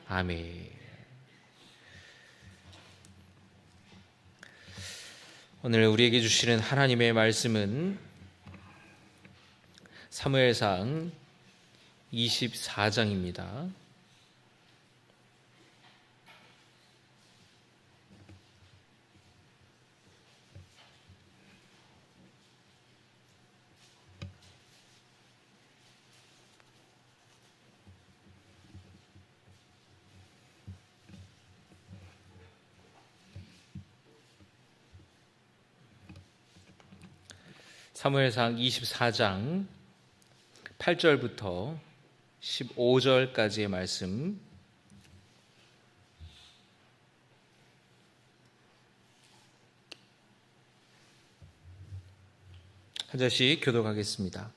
아멘. 오늘 우리에게 주시는 하나님의 말씀은 사무엘상 24장입니다. 사무엘상 24장 8절부터 15절까지의 말씀, 한 절씩 교독하겠습니다.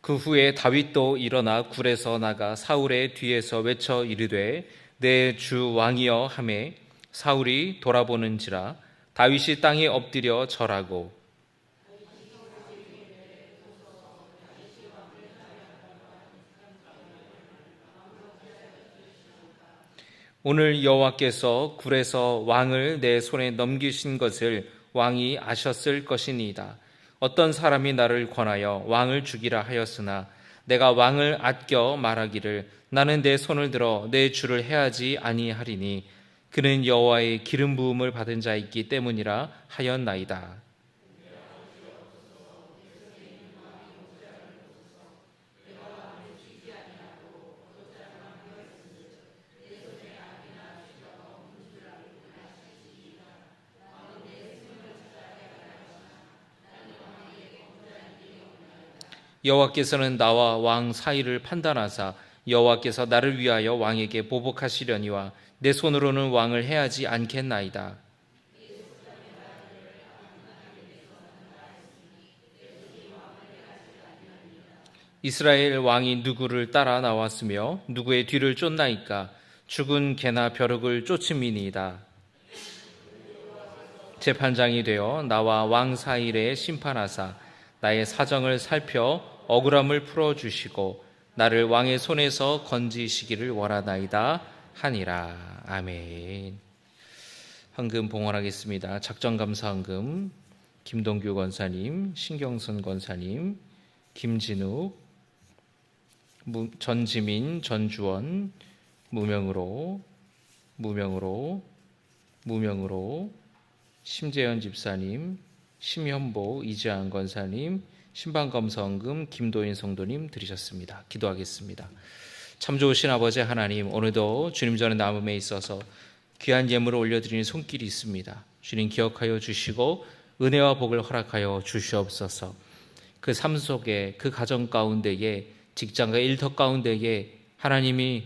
그 후에 다윗도 일어나 굴에서 나가 사울의 뒤에서 외쳐 이르되 내 주 왕이여 하매 사울이 돌아보는지라 다윗이 땅에 엎드려 절하고 오늘 여호와께서 굴에서 왕을 내 손에 넘기신 것을 왕이 아셨을 것이니이다. 어떤 사람이 나를 권하여 왕을 죽이라 하였으나 내가 왕을 아껴 말하기를 나는 내 손을 들어 내 주를 해하지 아니하리니 그는 여호와의 기름 부음을 받은 자이기 때문이라 하였나이다. 여호와께서는 나와 왕 사이를 판단하사 여호와께서 나를 위하여 왕에게 보복하시려니와 내 손으로는 왕을 해하지 않겠나이다. 이스라엘 왕이 누구를 따라 나왔으며 누구의 뒤를 쫓나이까? 죽은 개나 벼룩을 쫓음이니이다. 재판장이 되어 나와 왕 사이에 심판하사 나의 사정을 살펴 억울함을 풀어주시고 나를 왕의 손에서 건지시기를 원하나이다 하니라. 아멘. 헌금 봉헌하겠습니다. 작정감사헌금 김동규 권사님, 신경선 권사님, 김진욱, 전지민, 전주원, 무명으로 심재현 집사님, 심현보, 이재한 권사님, 신방검사헌금 김도인 성도님 드리셨습니다. 기도하겠습니다. 참 좋으신 아버지 하나님, 오늘도 주님 전에 나음에 있어서 귀한 예물을 올려드리는 손길이 있습니다. 주님 기억하여 주시고 은혜와 복을 허락하여 주시옵소서. 그 삶 속에, 그 가정 가운데에, 직장과 일터 가운데에 하나님이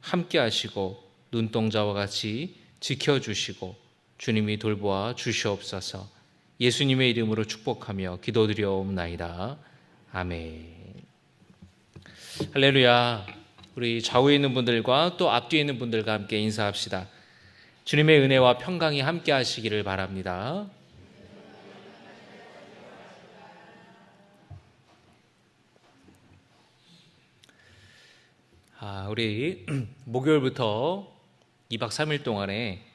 함께 하시고 눈동자와 같이 지켜주시고 주님이 돌보아 주시옵소서. 예수님의 이름으로 축복하며 기도드려옵나이다. 아멘. 할렐루야. 우리 좌우에 있는 분들과 또 앞뒤에 있는 분들과 함께 인사합시다. 주님의 은혜와 평강이 함께 하시기를 바랍니다. 우리 목요일부터 2박 3일 동안에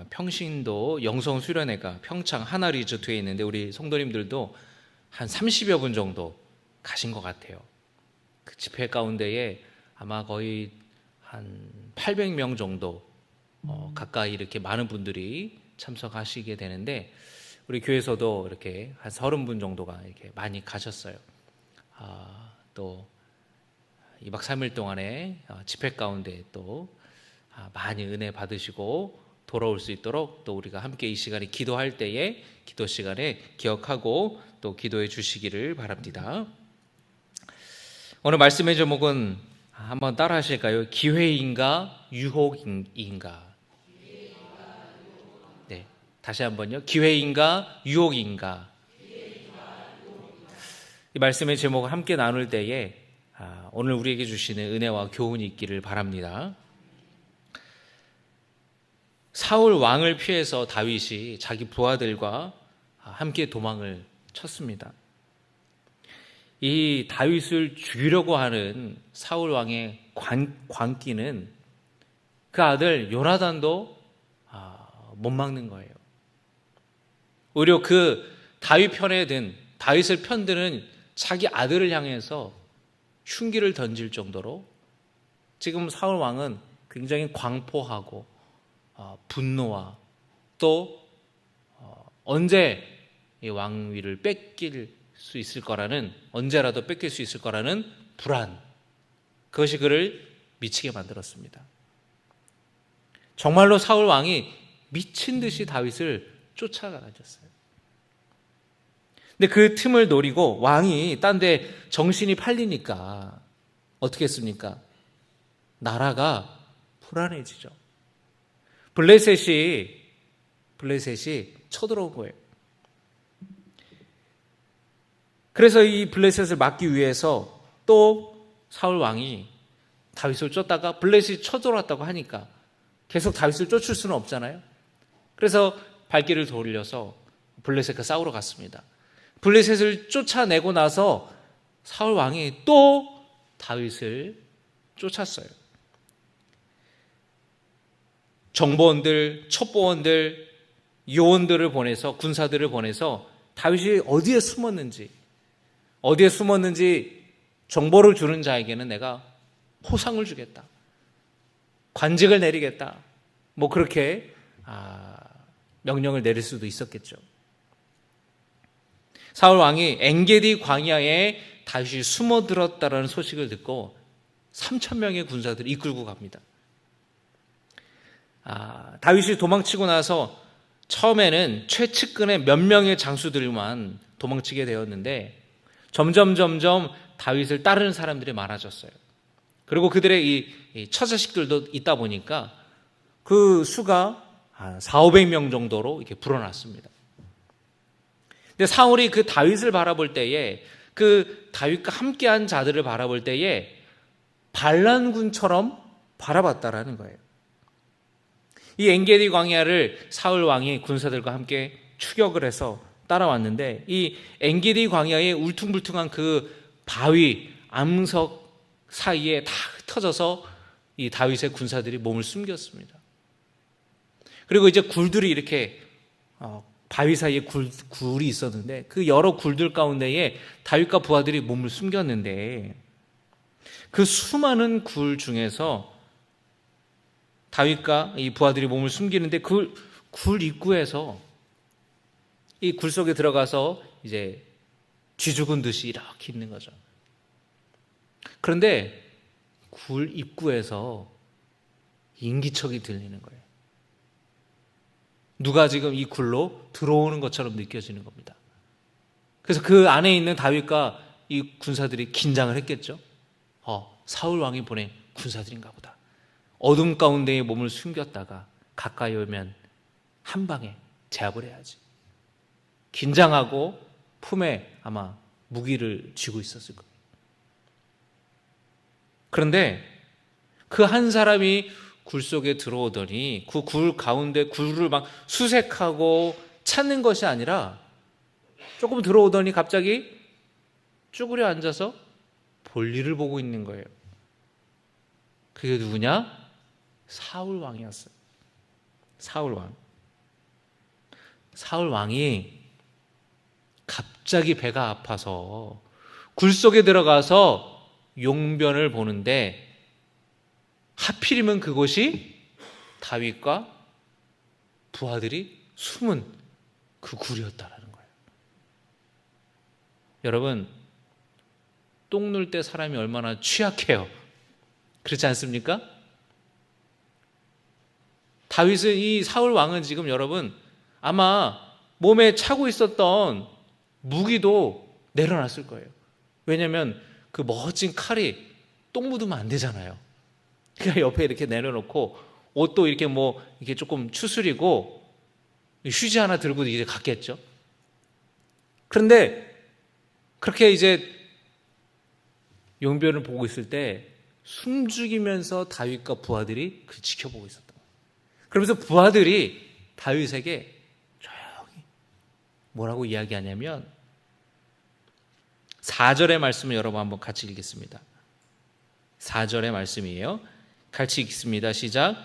평신도 영성 수련회가 평창 하나 리조트에 있는데 우리 성도님들도 한 30여 분 정도 가신 것 같아요. 그 집회 가운데에 아마 거의 한 800명 정도 가까이 이렇게 많은 분들이 참석하시게 되는데 우리 교회에서도 이렇게 한 30분 정도가 이렇게 많이 가셨어요. 또 2박 3일 동안에 집회 가운데 또 많이 은혜 받으시고 돌아올 수 있도록 또 우리가 함께 이 시간에 기도할 때에 기도 시간에 기억하고 또 기도해 주시기를 바랍니다. 오늘 말씀의 제목은 한번 따라 하실까요? 기회인가 유혹인가? 네, 다시 한번요. 기회인가 유혹인가? 이 말씀의 제목을 함께 나눌 때에 오늘 우리에게 주시는 은혜와 교훈이 있기를 바랍니다. 사울 왕을 피해서 다윗이 자기 부하들과 함께 도망을 쳤습니다. 이 다윗을 죽이려고 하는 사울 왕의 광기는 그 아들 요나단도 못 막는 거예요. 오히려 그 다윗 편에 든 다윗을 편드는 자기 아들을 향해서 흉기를 던질 정도로 지금 사울 왕은 굉장히 광포하고 분노와 또 언제 이 왕위를 뺏길 수 있을 거라는, 언제라도 뺏길 수 있을 거라는 불안, 그것이 그를 미치게 만들었습니다. 정말로 사울 왕이 미친 듯이 다윗을 쫓아다녔어요. 근데 그 틈을 노리고 왕이 딴 데 정신이 팔리니까 어떻게 했습니까? 나라가 불안해지죠. 블레셋이 쳐들어온 거예요. 그래서 이 블레셋을 막기 위해서 또 사울 왕이 다윗을 쫓다가 블레셋이 쳐들어왔다고 하니까 계속 다윗을 쫓을 수는 없잖아요. 그래서 발길을 돌려서 블레셋과 싸우러 갔습니다. 블레셋을 쫓아내고 나서 사울 왕이 또 다윗을 쫓았어요. 정보원들, 첩보원들, 요원들을 보내서, 군사들을 보내서 다윗이 어디에 숨었는지 정보를 주는 자에게는 내가 포상을 주겠다, 관직을 내리겠다, 뭐 그렇게 명령을 내릴 수도 있었겠죠. 사울 왕이 엔게디 광야에 다윗이 숨어들었다라는 소식을 듣고 3,000명의 군사들을 이끌고 갑니다. 다윗이 도망치고 나서 처음에는 최측근의 몇 명의 장수들만 도망치게 되었는데 점점 다윗을 따르는 사람들이 많아졌어요. 그리고 그들의 이 처자식들도 있다 보니까 그 수가 400-500명 정도로 이렇게 불어났습니다. 근데 사울이 그 다윗을 바라볼 때에, 그 다윗과 함께한 자들을 바라볼 때에 반란군처럼 바라봤다라는 거예요. 이 엔게디 광야를 사울 왕이 군사들과 함께 추격을 해서 따라왔는데, 이 엔게디 광야의 울퉁불퉁한 그 바위, 암석 사이에 다 흩어져서 이 다윗의 군사들이 몸을 숨겼습니다. 그리고 이제 굴들이 이렇게 바위 사이에 굴이 있었는데 그 여러 굴들 가운데에 다윗과 부하들이 몸을 숨겼는데, 그 수많은 굴 중에서 다윗과 이 부하들이 몸을 숨기는데 그 굴 입구에서 이 굴 속에 들어가서 이제 쥐 죽은 듯이 이렇게 있는 거죠. 그런데 굴 입구에서 인기척이 들리는 거예요. 누가 지금 이 굴로 들어오는 것처럼 느껴지는 겁니다. 그래서 그 안에 있는 다윗과 이 군사들이 긴장을 했겠죠. 사울 왕이 보낸 군사들인가 보다. 어둠 가운데에 몸을 숨겼다가 가까이 오면 한 방에 제압을 해야지. 긴장하고 품에 아마 무기를 쥐고 있었을 거예요. 그런데 그 한 사람이 굴 속에 들어오더니 그 굴 가운데 굴을 막 수색하고 찾는 것이 아니라 조금 들어오더니 갑자기 쭈그려 앉아서 볼일을 보고 있는 거예요. 그게 누구냐? 사울 왕이었어요. 사울 왕. 사울 왕이 갑자기 배가 아파서 굴 속에 들어가서 용변을 보는데 하필이면 그곳이 다윗과 부하들이 숨은 그 굴이었다라는 거예요. 여러분, 똥 눌 때 사람이 얼마나 취약해요. 그렇지 않습니까? 다윗은, 이 사울 왕은 지금 여러분 아마 몸에 차고 있었던 무기도 내려놨을 거예요. 왜냐하면 그 멋진 칼이 똥 묻으면 안 되잖아요. 그러니까 옆에 이렇게 내려놓고 옷도 이렇게 이렇게 조금 추스리고 휴지 하나 들고 이제 갔겠죠. 그런데 그렇게 이제 용변을 보고 있을 때 숨죽이면서 다윗과 부하들이 그를 지켜보고 있었던 거예요. 그러면서 부하들이 다윗에게 조용히 뭐라고 이야기하냐면 4절의 말씀을 여러분 한번 같이 읽겠습니다. 4절의 말씀이에요. 같이 읽습니다. 시작.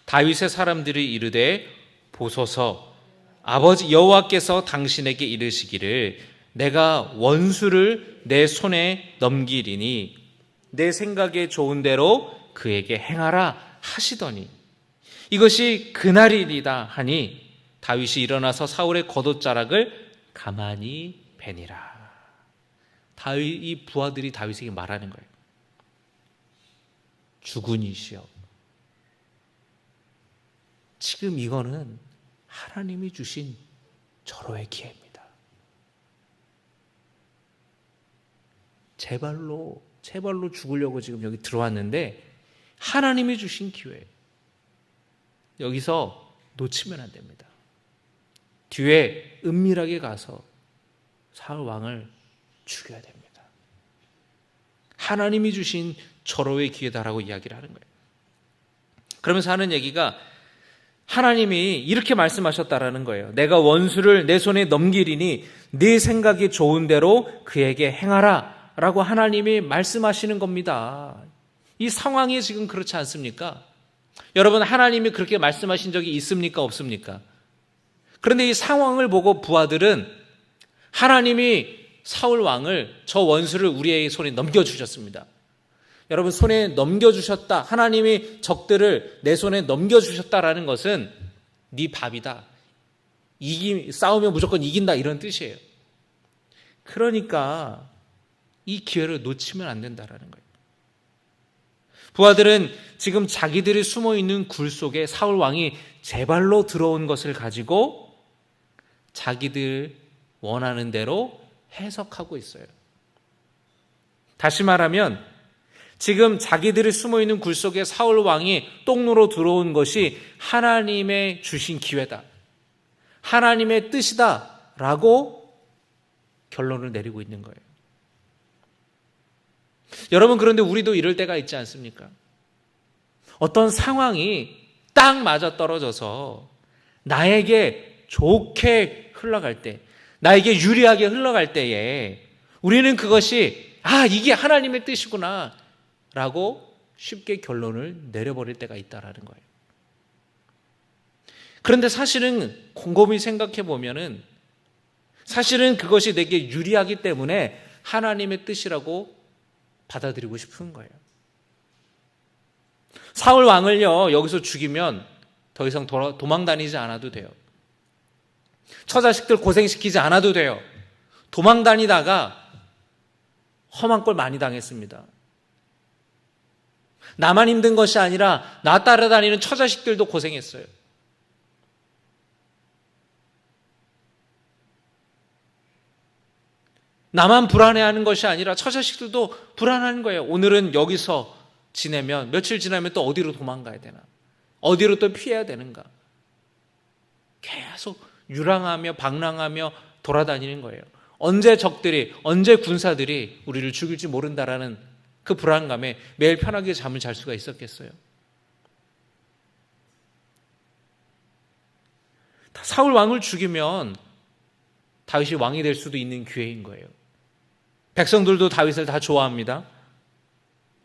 다윗의 사람들이 이르되 보소서 아버지 여호와께서 당신에게 이르시기를 내가 원수를 내 손에 넘기리니 내 생각에 좋은 대로 그에게 행하라 하시더니 이것이 그날이리다 하니 다윗이 일어나서 사울의 겉옷자락을 가만히 베니라. 이 부하들이 다윗에게 말하는 거예요. 주군이시여, 지금 이거는 하나님이 주신 절호의 기회입니다. 제발로 죽으려고 지금 여기 들어왔는데 하나님이 주신 기회, 여기서 놓치면 안 됩니다. 뒤에 은밀하게 가서 사울 왕을 죽여야 됩니다. 하나님이 주신 절호의 기회다라고 이야기를 하는 거예요. 그러면서 하는 얘기가 하나님이 이렇게 말씀하셨다라는 거예요. 내가 원수를 내 손에 넘기리니 네 생각이 좋은 대로 그에게 행하라 라고 하나님이 말씀하시는 겁니다. 이 상황이 지금 그렇지 않습니까? 여러분, 하나님이 그렇게 말씀하신 적이 있습니까? 없습니까? 그런데 이 상황을 보고 부하들은 하나님이 사울 왕을, 저 원수를 우리의 손에 넘겨주셨습니다. 여러분, 손에 넘겨주셨다, 하나님이 적들을 내 손에 넘겨주셨다라는 것은 네 밥이다, 싸우면 무조건 이긴다, 이런 뜻이에요. 그러니까 이 기회를 놓치면 안 된다라는 거예요. 부하들은 지금 자기들이 숨어있는 굴 속에 사울 왕이 제 발로 들어온 것을 가지고 자기들 원하는 대로 해석하고 있어요. 다시 말하면 지금 자기들이 숨어있는 굴 속에 사울 왕이 똥로로 들어온 것이 하나님의 주신 기회다, 하나님의 뜻이다 라고 결론을 내리고 있는 거예요. 여러분, 그런데 우리도 이럴 때가 있지 않습니까? 어떤 상황이 딱 맞아떨어져서 나에게 좋게 흘러갈 때, 나에게 유리하게 흘러갈 때에 우리는 그것이 이게 하나님의 뜻이구나 라고 쉽게 결론을 내려버릴 때가 있다라는 거예요. 그런데 사실은 곰곰이 생각해 보면은 사실은 그것이 내게 유리하기 때문에 하나님의 뜻이라고 받아들이고 싶은 거예요. 사울 왕을요, 여기서 죽이면 더 이상 도망 다니지 않아도 돼요. 처자식들 고생시키지 않아도 돼요. 도망 다니다가 험한 꼴 많이 당했습니다. 나만 힘든 것이 아니라 나 따라다니는 처자식들도 고생했어요. 나만 불안해하는 것이 아니라 처자식들도 불안한 거예요. 오늘은 여기서 지내면 며칠 지나면 또 어디로 도망가야 되나, 어디로 또 피해야 되는가, 계속 유랑하며 방랑하며 돌아다니는 거예요. 언제 적들이, 언제 군사들이 우리를 죽일지 모른다라는 그 불안감에 매일 편하게 잠을 잘 수가 있었겠어요? 사울 왕을 죽이면 다윗이 왕이 될 수도 있는 기회인 거예요. 백성들도 다윗을 다 좋아합니다.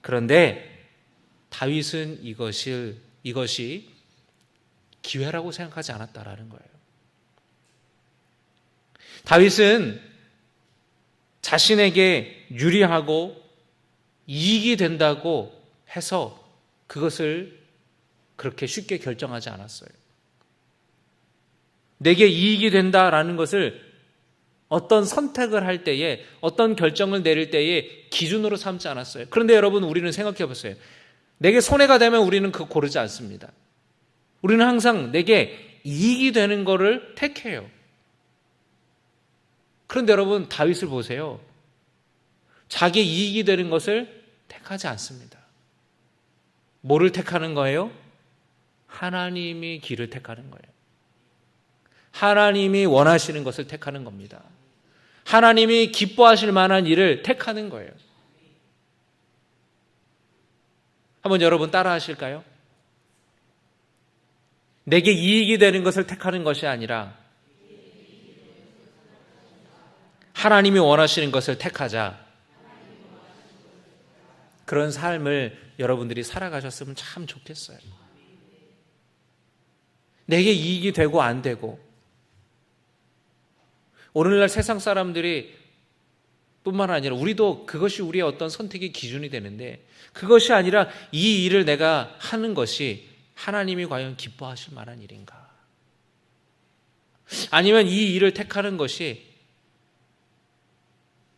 그런데 다윗은 이것이 기회라고 생각하지 않았다라는 거예요. 다윗은 자신에게 유리하고 이익이 된다고 해서 그것을 그렇게 쉽게 결정하지 않았어요. 내게 이익이 된다라는 것을 어떤 선택을 할 때에, 어떤 결정을 내릴 때에 기준으로 삼지 않았어요. 그런데 여러분, 우리는 생각해 보세요. 내게 손해가 되면 우리는 그거 고르지 않습니다. 우리는 항상 내게 이익이 되는 거를 택해요. 그런데 여러분, 다윗을 보세요. 자기 이익이 되는 것을 택하지 않습니다. 뭐를 택하는 거예요? 하나님이 길을 택하는 거예요. 하나님이 원하시는 것을 택하는 겁니다. 하나님이 기뻐하실 만한 일을 택하는 거예요. 한번 여러분 따라 하실까요? 내게 이익이 되는 것을 택하는 것이 아니라 하나님이 원하시는 것을 택하자. 그런 삶을 여러분들이 살아가셨으면 참 좋겠어요. 내게 이익이 되고 안 되고, 오늘날 세상 사람들이 뿐만 아니라 우리도 그것이 우리의 어떤 선택의 기준이 되는데, 그것이 아니라 이 일을 내가 하는 것이 하나님이 과연 기뻐하실 만한 일인가? 아니면 이 일을 택하는 것이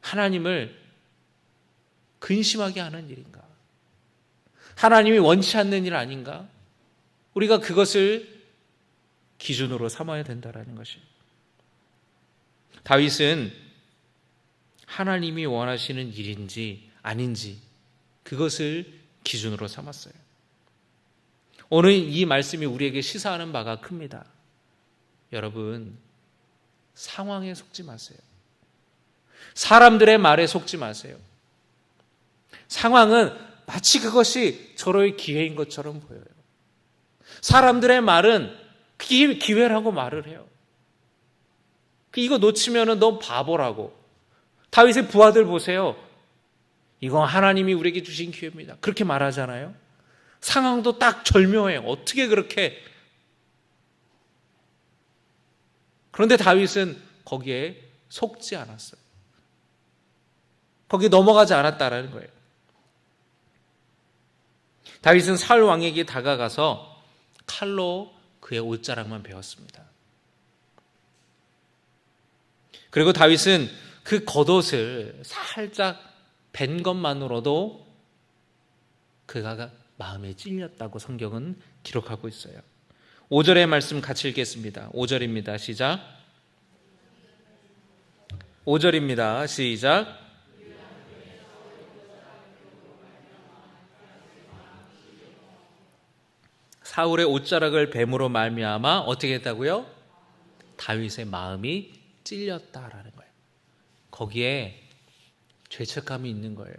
하나님을 근심하게 하는 일인가? 하나님이 원치 않는 일 아닌가? 우리가 그것을 기준으로 삼아야 된다는 것이에요. 다윗은 하나님이 원하시는 일인지 아닌지 그것을 기준으로 삼았어요. 오늘 이 말씀이 우리에게 시사하는 바가 큽니다. 여러분, 상황에 속지 마세요. 사람들의 말에 속지 마세요. 상황은 마치 그것이 절호의 기회인 것처럼 보여요. 사람들의 말은 기회라고 말을 해요. 이거 놓치면 너 바보라고. 다윗의 부하들 보세요. 이건 하나님이 우리에게 주신 기회입니다. 그렇게 말하잖아요. 상황도 딱 절묘해요. 어떻게 그렇게. 그런데 다윗은 거기에 속지 않았어요. 거기에 넘어가지 않았다라는 거예요. 다윗은 사울 왕에게 다가가서 칼로 그의 옷자락만 베었습니다. 그리고 다윗은 그 겉옷을 살짝 벤 것만으로도 그가 마음에 찔렸다고 성경은 기록하고 있어요. 5절의 말씀 같이 읽겠습니다. 5절입니다. 시작. 5절입니다. 시작. 사울의 옷자락을 뱀으로 말미암아 어떻게 했다고요? 다윗의 마음이 찔렸다라는 거예요. 거기에 죄책감이 있는 거예요.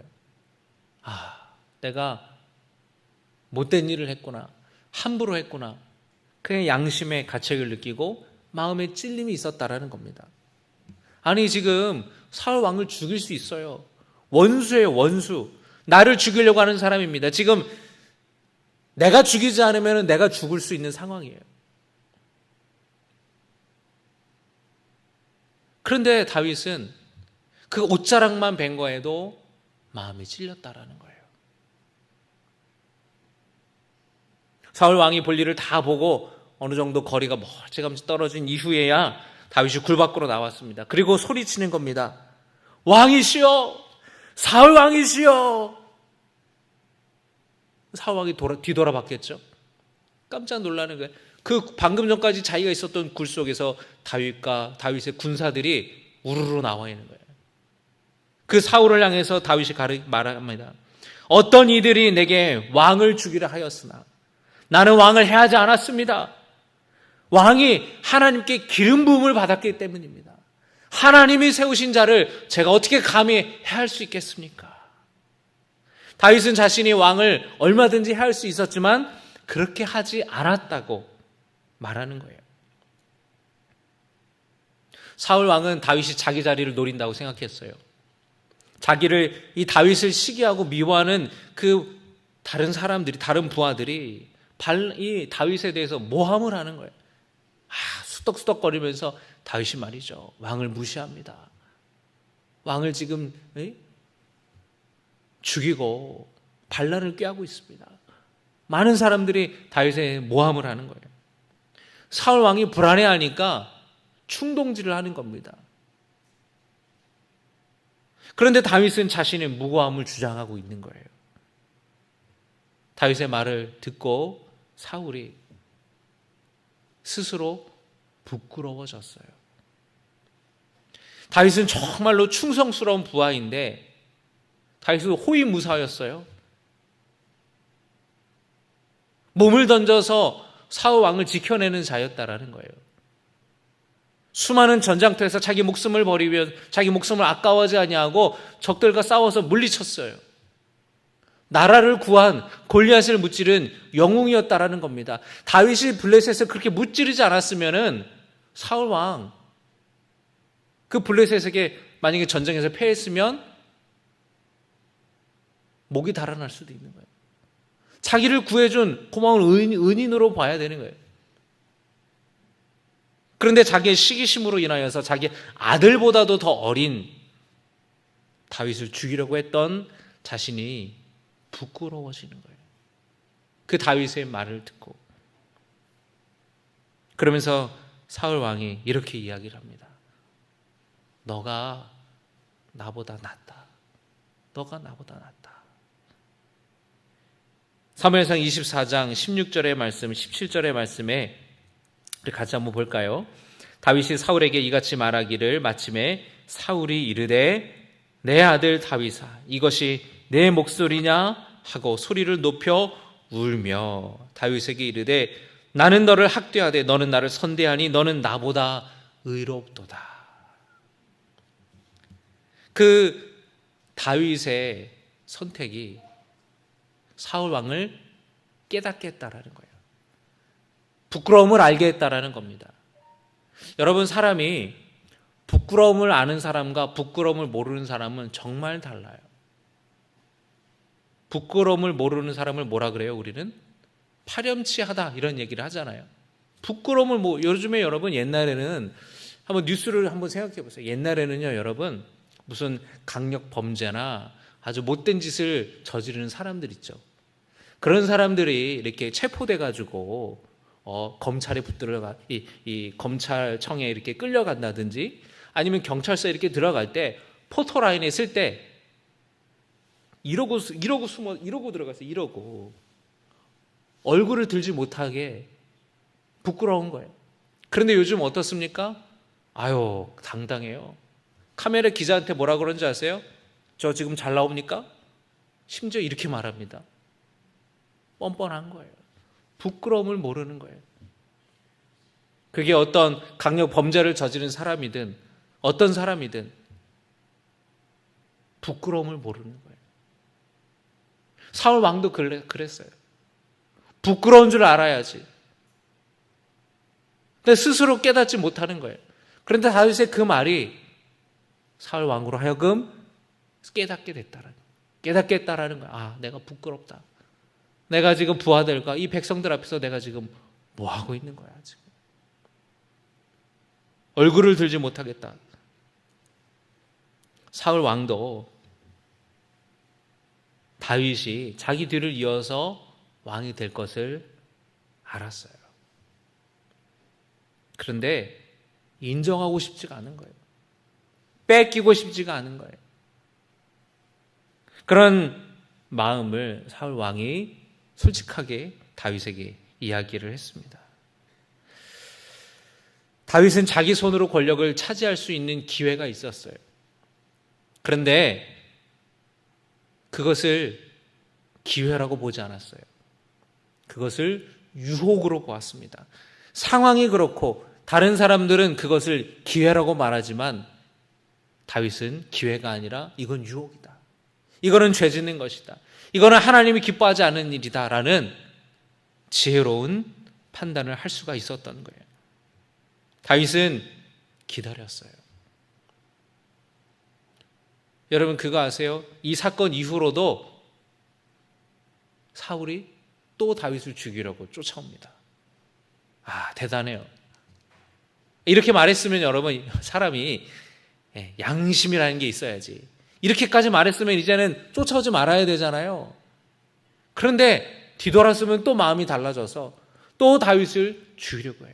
내가 못된 일을 했구나. 함부로 했구나. 그냥 양심의 가책을 느끼고 마음에 찔림이 있었다라는 겁니다. 아니, 지금 사울 왕을 죽일 수 있어요. 원수예요, 원수. 나를 죽이려고 하는 사람입니다. 지금 내가 죽이지 않으면 내가 죽을 수 있는 상황이에요. 그런데 다윗은 그 옷자락만 벤 거에도 마음이 찔렸다라는 거예요. 사울 왕이 볼 일을 다 보고 어느 정도 거리가 멀찌감치 떨어진 이후에야 다윗이 굴 밖으로 나왔습니다. 그리고 소리치는 겁니다. 왕이시여! 사울 왕이시여! 사울 왕이 뒤돌아봤겠죠. 깜짝 놀라는 거예요. 그 방금 전까지 자기가 있었던 굴 속에서 다윗과 다윗의 군사들이 우르르 나와 있는 거예요. 그 사울을 향해서 다윗이 말합니다. 어떤 이들이 내게 왕을 주기를 하였으나 나는 왕을 해하지 않았습니다. 왕이 하나님께 기름 부음을 받았기 때문입니다. 하나님이 세우신 자를 제가 어떻게 감히 해할 수 있겠습니까? 다윗은 자신이 왕을 얼마든지 해할 수 있었지만 그렇게 하지 않았다고 말하는 거예요. 사울 왕은 다윗이 자기 자리를 노린다고 생각했어요. 이 다윗을 시기하고 미워하는 그 다른 사람들이, 다른 부하들이 이 다윗에 대해서 모함을 하는 거예요. 수덕수덕거리면서 다윗이 말이죠, 왕을 무시합니다. 왕을 지금 죽이고 반란을 꾀하고 있습니다. 많은 사람들이 다윗에 모함을 하는 거예요. 사울 왕이 불안해하니까 충동질을 하는 겁니다. 그런데 다윗은 자신의 무고함을 주장하고 있는 거예요. 다윗의 말을 듣고 사울이 스스로 부끄러워졌어요. 다윗은 정말로 충성스러운 부하인데 다윗은 호위무사였어요. 몸을 던져서 사울 왕을 지켜내는 자였다라는 거예요. 수많은 전장터에서 자기 목숨을 버리며 자기 목숨을 아까워하지 아니하고 적들과 싸워서 물리쳤어요. 나라를 구한 골리앗을 무찌른 영웅이었다라는 겁니다. 다윗이 블레셋을 그렇게 무찌르지 않았으면은 사울 왕 그 블레셋에게 만약에 전쟁에서 패했으면 목이 달아날 수도 있는 거예요. 자기를 구해준 고마운 은인으로 봐야 되는 거예요. 그런데 자기의 시기심으로 인하여서 자기 아들보다도 더 어린 다윗을 죽이려고 했던 자신이 부끄러워지는 거예요. 그 다윗의 말을 듣고. 그러면서 사울 왕이 이렇게 이야기를 합니다. 너가 나보다 낫다. 너가 나보다 낫다. 사무엘상 24장 16절의 말씀, 17절의 말씀에 우리 같이 한번 볼까요? 다윗이 사울에게 이같이 말하기를 마침에 사울이 이르되 내 아들 다윗아 이것이 내 목소리냐 하고 소리를 높여 울며 다윗에게 이르되 나는 너를 학대하되 너는 나를 선대하니 너는 나보다 의롭도다. 그 다윗의 선택이 사울 왕을 깨닫게 했다라는 거예요. 부끄러움을 알게 했다라는 겁니다. 여러분, 사람이 부끄러움을 아는 사람과 부끄러움을 모르는 사람은 정말 달라요. 부끄러움을 모르는 사람을 뭐라 그래요? 우리는 파렴치하다 이런 얘기를 하잖아요. 부끄러움을 요즘에 여러분 옛날에는 한번 뉴스를 한번 생각해 보세요. 옛날에는요, 여러분 무슨 강력 범죄나 아주 못된 짓을 저지르는 사람들 있죠. 그런 사람들이 이렇게 체포돼 가지고 검찰에 붙들어가 이 검찰청에 이렇게 끌려간다든지 아니면 경찰서에 이렇게 들어갈 때 포토라인에 있을 때 이러고 숨어 이러고 들어갔어요. 이러고 얼굴을 들지 못하게 부끄러운 거예요. 그런데 요즘 어떻습니까? 아유, 당당해요. 카메라 기자한테 뭐라 그런지 아세요? 저 지금 잘 나옵니까? 심지어 이렇게 말합니다. 뻔뻔한 거예요. 부끄러움을 모르는 거예요. 그게 어떤 강력 범죄를 저지른 사람이든 어떤 사람이든 부끄러움을 모르는 거예요. 사울 왕도 그랬어요. 부끄러운 줄 알아야지. 근데 스스로 깨닫지 못하는 거예요. 그런데 다윗의 그 말이 사울 왕으로 하여금 깨닫게 했다라는 거예요. 아, 내가 부끄럽다. 내가 지금 부하들과 이 백성들 앞에서 내가 지금 뭐 하고 있는 거야, 지금. 얼굴을 들지 못하겠다. 사울 왕도 다윗이 자기 뒤를 이어서 왕이 될 것을 알았어요. 그런데 인정하고 싶지가 않은 거예요. 뺏기고 싶지가 않은 거예요. 그런 마음을 사울 왕이 솔직하게 다윗에게 이야기를 했습니다. 다윗은 자기 손으로 권력을 차지할 수 있는 기회가 있었어요. 그런데 그것을 기회라고 보지 않았어요. 그것을 유혹으로 보았습니다. 상황이 그렇고 다른 사람들은 그것을 기회라고 말하지만 다윗은 기회가 아니라 이건 유혹이다. 이거는 죄 짓는 것이다. 이거는 하나님이 기뻐하지 않는 일이다라는 지혜로운 판단을 할 수가 있었던 거예요. 다윗은 기다렸어요. 여러분 그거 아세요? 이 사건 이후로도 사울이 또 다윗을 죽이려고 쫓아옵니다. 아, 대단해요. 이렇게 말했으면 여러분 사람이 양심이라는 게 있어야지. 이렇게까지 말했으면 이제는 쫓아오지 말아야 되잖아요. 그런데 뒤돌았으면 또 마음이 달라져서 또 다윗을 죽이려고 해요.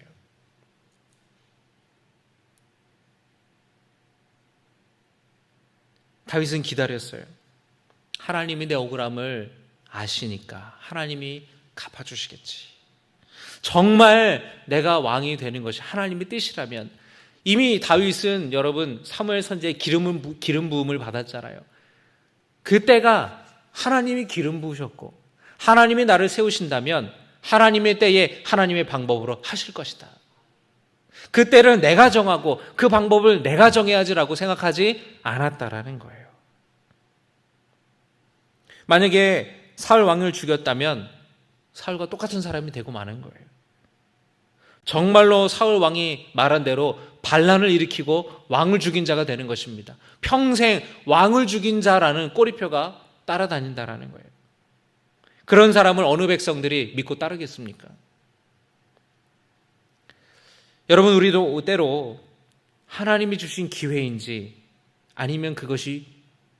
다윗은 기다렸어요. 하나님이 내 억울함을 아시니까 하나님이 갚아주시겠지. 정말 내가 왕이 되는 것이 하나님의 뜻이라면 이미 다윗은 여러분 사무엘 선지의 기름 부음을 받았잖아요. 그때가 하나님이 기름 부으셨고 하나님이 나를 세우신다면 하나님의 때에 하나님의 방법으로 하실 것이다. 그 때를 내가 정하고 그 방법을 내가 정해야지라고 생각하지 않았다라는 거예요. 만약에 사울 왕을 죽였다면 사울과 똑같은 사람이 되고 마는 거예요. 정말로 사울 왕이 말한 대로 반란을 일으키고 왕을 죽인 자가 되는 것입니다. 평생 왕을 죽인 자라는 꼬리표가 따라다닌다라는 거예요. 그런 사람을 어느 백성들이 믿고 따르겠습니까? 여러분, 우리도 때로 하나님이 주신 기회인지 아니면 그것이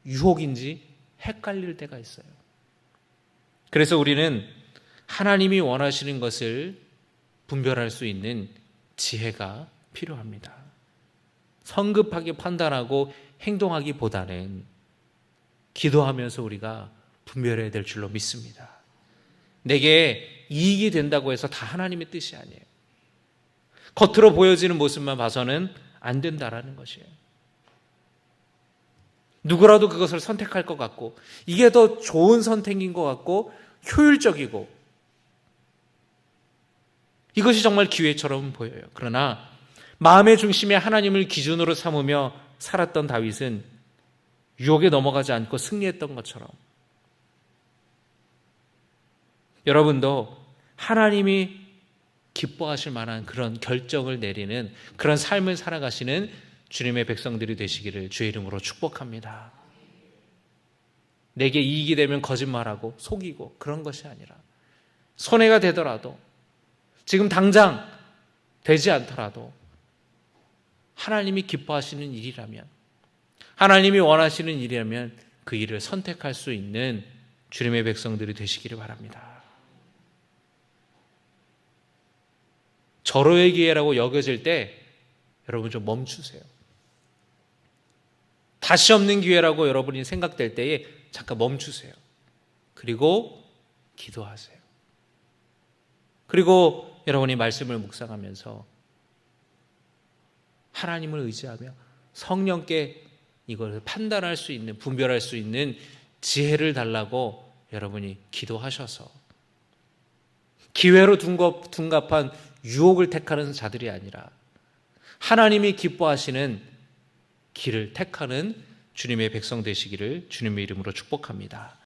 유혹인지 헷갈릴 때가 있어요. 그래서 우리는 하나님이 원하시는 것을 분별할 수 있는 지혜가 필요합니다. 성급하게 판단하고 행동하기보다는 기도하면서 우리가 분별해야 될 줄로 믿습니다. 내게 이익이 된다고 해서 다 하나님의 뜻이 아니에요. 겉으로 보여지는 모습만 봐서는 안 된다라는 것이에요. 누구라도 그것을 선택할 것 같고 이게 더 좋은 선택인 것 같고 효율적이고 이것이 정말 기회처럼 보여요. 그러나 마음의 중심에 하나님을 기준으로 삼으며 살았던 다윗은 유혹에 넘어가지 않고 승리했던 것처럼 여러분도 하나님이 기뻐하실 만한 그런 결정을 내리는 그런 삶을 살아가시는 주님의 백성들이 되시기를 주의 이름으로 축복합니다. 내게 이익이 되면 거짓말하고 속이고 그런 것이 아니라 손해가 되더라도 지금 당장 되지 않더라도 하나님이 기뻐하시는 일이라면 하나님이 원하시는 일이라면 그 일을 선택할 수 있는 주님의 백성들이 되시기를 바랍니다. 절호의 기회라고 여겨질 때 여러분 좀 멈추세요. 다시 없는 기회라고 여러분이 생각될 때에 잠깐 멈추세요. 그리고 기도하세요. 그리고 여러분이 말씀을 묵상하면서 하나님을 의지하며 성령께 이걸 판단할 수 있는, 분별할 수 있는 지혜를 달라고 여러분이 기도하셔서 기회로 둔갑한 유혹을 택하는 자들이 아니라 하나님이 기뻐하시는 길을 택하는 주님의 백성 되시기를 주님의 이름으로 축복합니다.